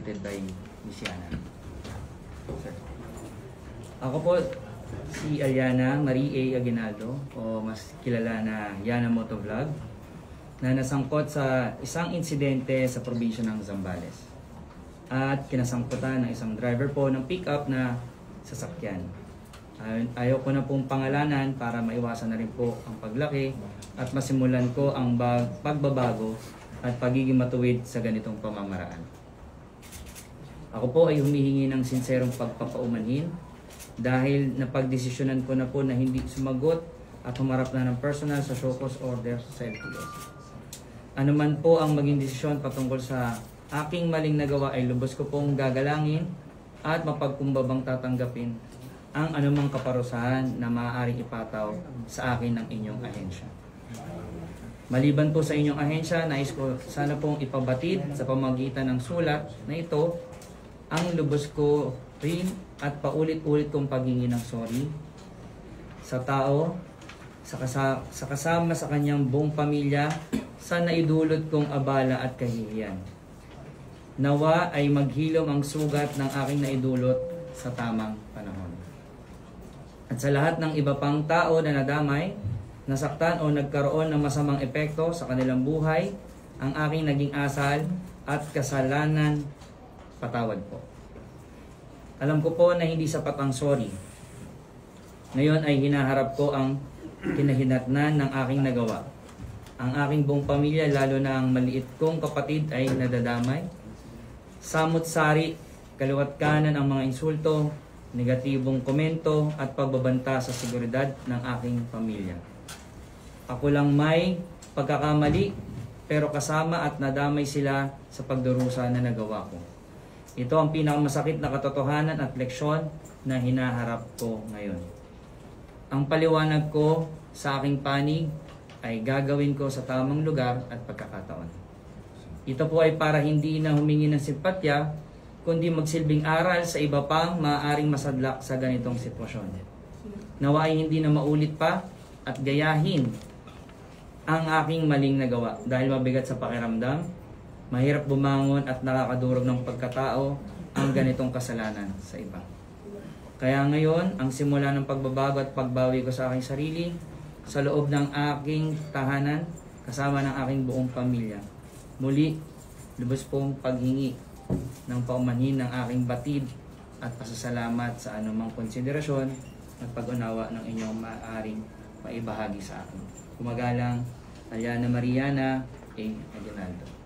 executed by Miss Yana. Sir. Ako po si Aliana Marie A. Aguinaldo o mas kilala na Yana Motovlog na nasangkot sa isang insidente sa probinsya ng Zambales at kinasangkutan ng isang driver po ng pick-up na sasakyan. Ayaw ko na pong pangalanan para maiwasan na rin po ang paglaki at masimulan ko ang pagbabago at pagiging matuwid sa ganitong pamamaraan. Ako po ay humihingi ng sinserong pagpapaumanhin dahil napagdesisyonan ko na po na hindi sumagot at humarap na ng personal sa show cause order sa LTO. Ano man po ang maging desisyon patungkol sa aking maling nagawa ay lubos ko pong gagalangin at mapagkumbabang tatanggapin ang anumang kaparusahan na maaaring ipataw sa akin ng inyong ahensya. Maliban po sa inyong ahensya, nais ko sana pong ipabatid sa pamamagitan ng sulat na ito ang lubos ko rin at paulit-ulit kong paghingi ng sorry sa tao, sa kasama sa kanyang buong pamilya sa naidulot kong abala at kahihiyan. Nawa ay maghilom ang sugat ng aking naidulot sa tamang panahon. At sa lahat ng iba pang tao na nadamay, nasaktan o nagkaroon ng masamang epekto sa kanilang buhay, ang aking naging asal at kasalanan, patawad po. Alam ko po na hindi sapat ang sorry. Ngayon ay hinaharap ko ang kinahinatnan ng aking nagawa. Ang aking buong pamilya, lalo na ang maliit kong kapatid ay nadadamay. Samot-sari, kaliwat kanan ang mga insulto, negatibong komento at pagbabanta sa seguridad ng aking pamilya. Ako lang may pagkakamali pero kasama at nadamay sila sa pagdurusa na nagawa ko. Ito ang pinakamasakit na katotohanan at leksyon na hinaharap ko ngayon. Ang paliwanag ko sa aking panig ay gagawin ko sa tamang lugar at pagkakataon. Ito po ay para hindi na humingi ng simpatya, kundi magsilbing aral sa iba pang maaaring masadlak sa ganitong sitwasyon. Nawa ay hindi na maulit pa at gayahin ang aking maling nagawa dahil mabigat sa pakiramdam, mahirap bumangon at nakakadurog ng pagkatao ang ganitong kasalanan sa iba. Kaya ngayon, ang simula ng pagbabago at pagbawi ko sa aking sarili sa loob ng aking tahanan kasama ng aking buong pamilya. Muli, lubos pong paghingi ng paumanhin ng aking batid at pasasalamat sa anumang konsiderasyon at pag-unawa ng inyong maaaring maibahagi sa akin. Kumagalang, Aliana Mariana A. Aguinaldo.